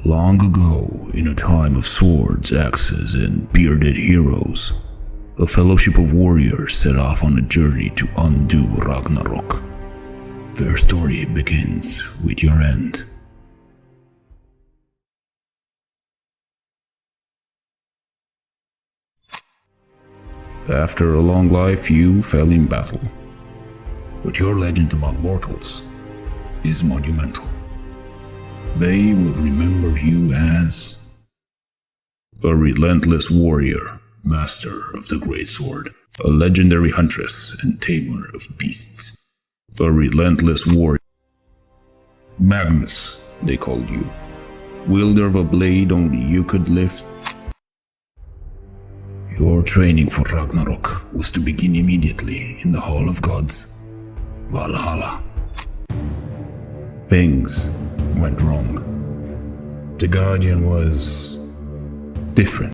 Long ago, in a time of swords, axes, and bearded heroes, a fellowship of warriors set off on a journey to undo Ragnarok. Their story begins with your end. After a long life, you fell in battle, but your legend among mortals is monumental. They will remember you as a relentless warrior, master of the great sword, a legendary huntress and tamer of beasts, a relentless warrior. Magnus, they called you, wielder of a blade only you could lift. Your training for Ragnarok was to begin immediately in the Hall of Gods, Valhalla. Things went wrong. The Guardian was different.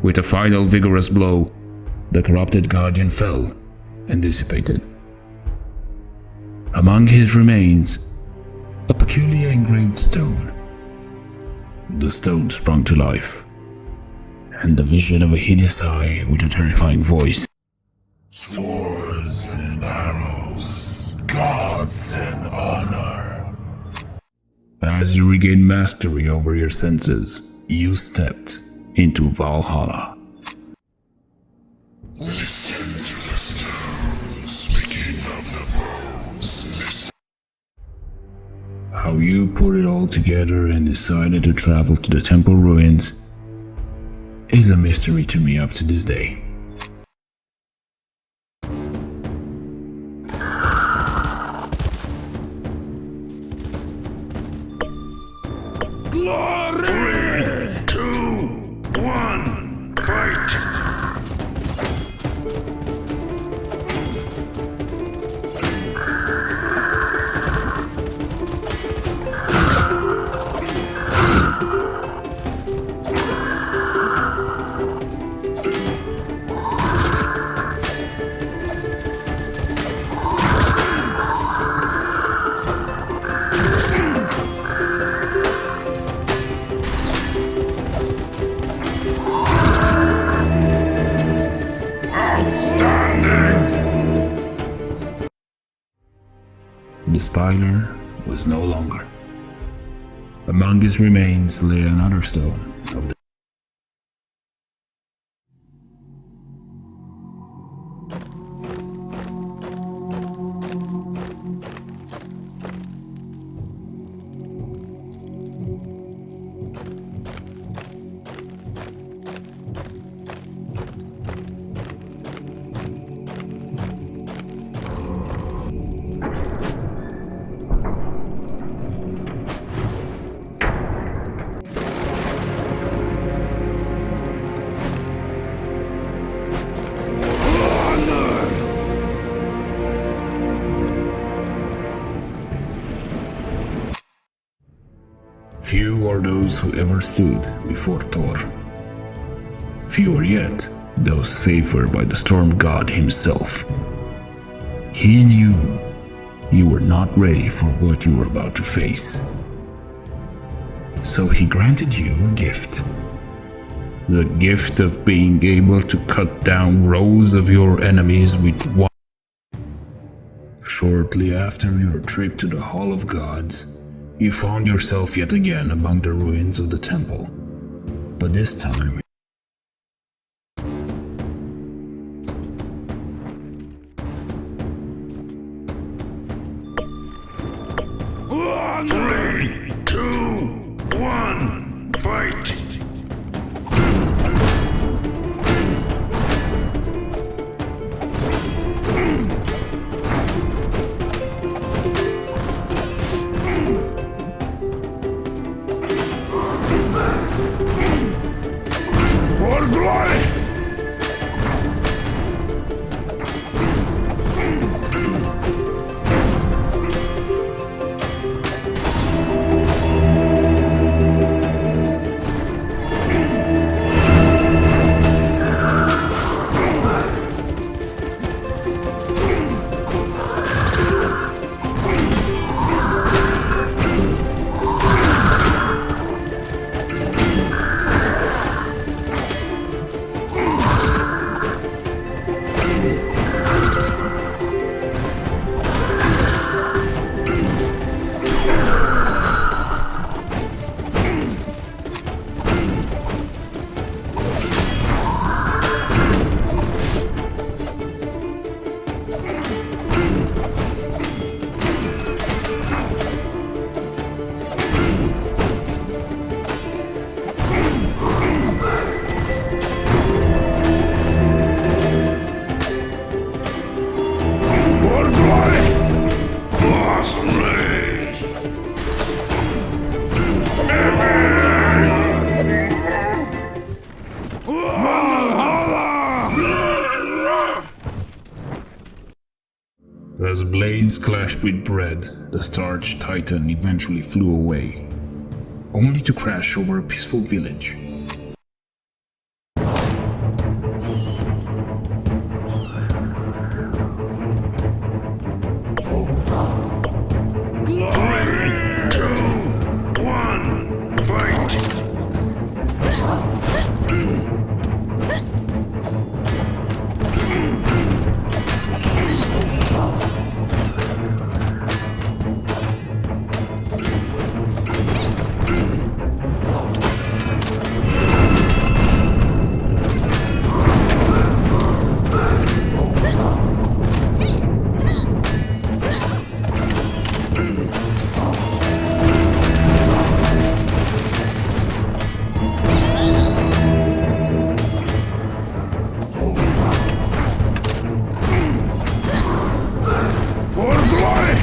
With a final vigorous blow, the corrupted Guardian fell and dissipated. Among his remains, a peculiar engraved stone. The stone sprung to life, and the vision of a hideous eye with a terrifying voice. Swords and arrows, gods and honor. As you regained mastery over your senses, you stepped into Valhalla. Listen to the stones, speaking of the bones, listen. How you put it all together and decided to travel to the temple ruins is a mystery to me up to this day. Glory! 3, 2, 1, fight! The Spiler was no longer. Among his remains lay another stone of the Few are those who ever stood before Thor. Fewer yet those favored by the storm god himself. He knew you were not ready for what you were about to face. So he granted you a gift. The gift of being able to cut down rows of your enemies with one. Shortly after your trip to the Hall of Gods, you found yourself yet again among the ruins of the temple. But this time, Three, two, one, fight! For glory! For glory! Lost rage! as blades clashed with bread, the starched titan eventually flew away, only to crash over a peaceful village. Three, two, one, fight! For glory!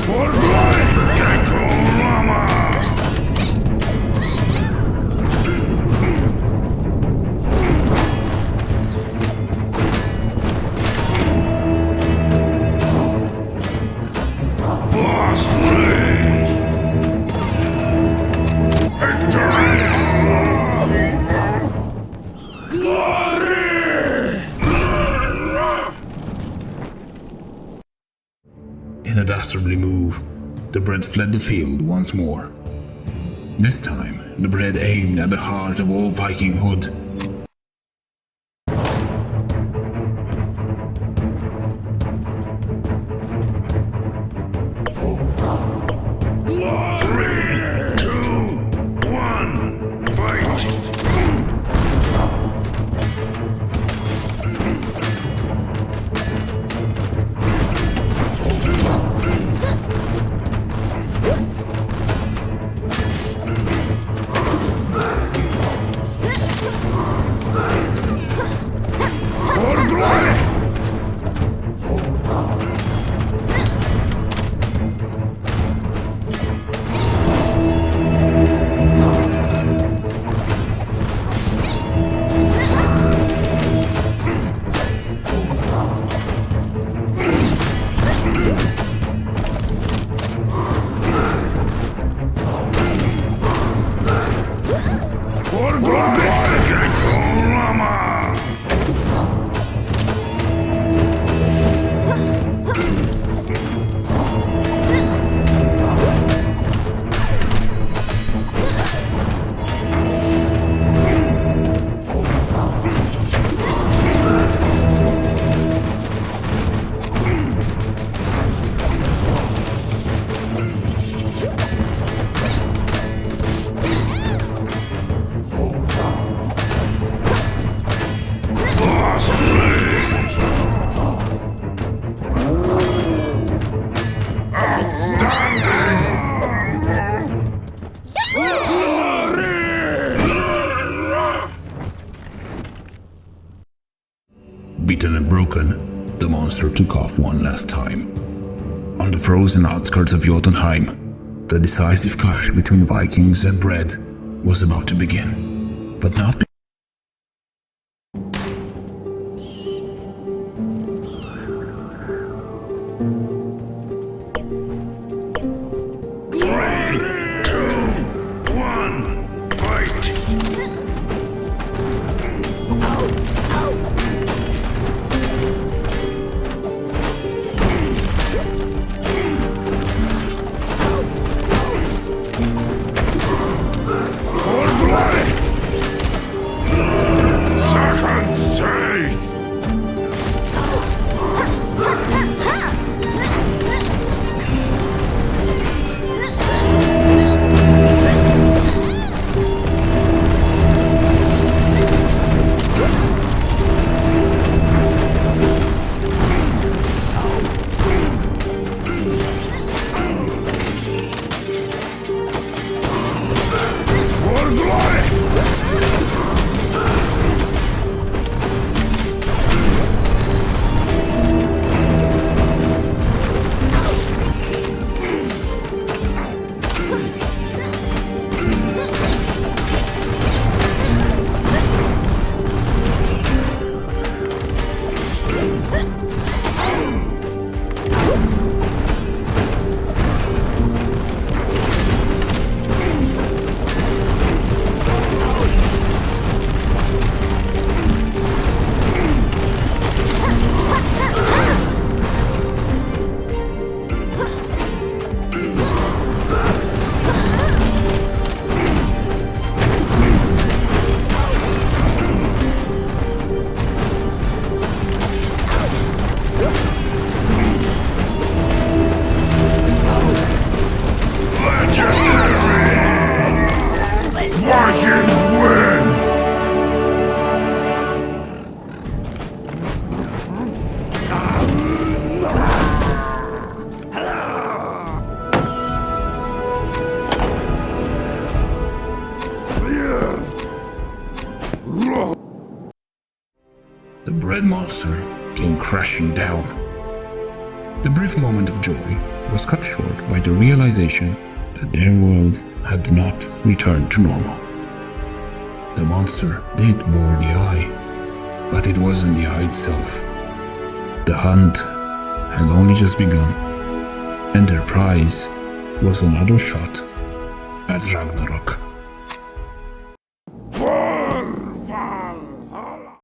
For glory! Gekorama! Boss Rage! Victory! Glory! In a dastardly move, the bread fled the field once more. This time, the bread aimed at the heart of all Vikinghood. Three, two, one, fight! broken, the monster took off one last time. On the frozen outskirts of Jotunheim, the decisive clash between Vikings and bread was about to begin. But not Vikings win! the bread monster came crashing down. The brief moment of joy was cut short by the realization that their world had not returned to normal. The monster did bore the eye, but it wasn't the eye itself. The hunt had only just begun, and their prize was another shot at Ragnarok.